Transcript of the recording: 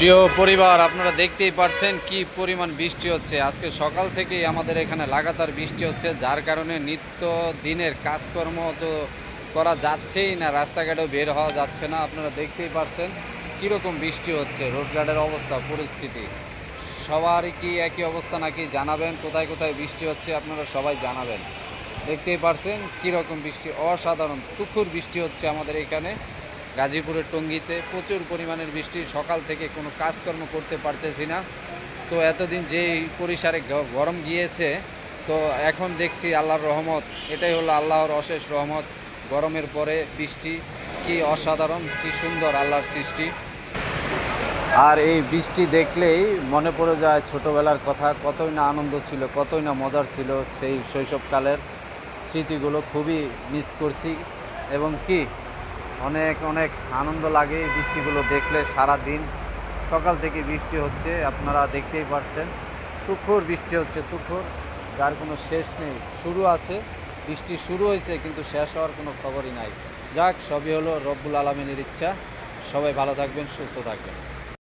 প্রিয় পরিবার, আপনারা দেখতেই পারছেন কি পরিমাণ বৃষ্টি হচ্ছে। আজকে সকাল থেকেই আমাদের এখানে লাগাতার বৃষ্টি হচ্ছে, যার কারণে নিত্য দিনের কাজকর্ম তো করা যাচ্ছেই না, রাস্তাঘাটেও বের হওয়া যাচ্ছে না। আপনারা দেখতেই পারছেন কীরকম বৃষ্টি হচ্ছে, রোডঘাটের অবস্থা পরিস্থিতি। সবারই কি একই অবস্থা নাকি জানাবেন, কোথায় কোথায় বৃষ্টি হচ্ছে আপনারা সবাই জানাবেন। দেখতেই পারছেন কীরকম বৃষ্টি, অসাধারণ তুখুর বৃষ্টি হচ্ছে আমাদের এখানে গাজীপুরের টঙ্গীতে। প্রচুর পরিমাণের বৃষ্টি, সকাল থেকে কোনো কাজকর্ম করতে পারতেছি না। তো এতদিন যেই পরিসরে গরম গিয়েছে, তো এখন দেখছি আল্লাহর রহমত, এটাই হলো আল্লাহর অশেষ রহমত। গরমের পরে বৃষ্টি, কি অসাধারণ, কি সুন্দর আল্লাহর সৃষ্টি। আর এই বৃষ্টি দেখলেই মনে পড়ে যায় ছোটোবেলার কথা, কতই না আনন্দ ছিল, কতই না মজার ছিল সেই শৈশবকালের স্মৃতিগুলো। খুবই মিস করছি এবং কি অনেক অনেক আনন্দ লাগে এই বৃষ্টিগুলো দেখলে। সারা দিন সকাল থেকে বৃষ্টি হচ্ছে, আপনারা দেখতেই পাচ্ছেন তুখোর বৃষ্টি হচ্ছে, তুখোর, যার কোনো শেষ নেই। শুরু আছে, বৃষ্টি শুরু হয়েছে কিন্তু শেষ হওয়ার কোনো খবরই নাই। যাক, সবই হলো রব্বুল আলামিনের ইচ্ছা। সবাই ভালো থাকবেন, সুস্থ থাকবেন।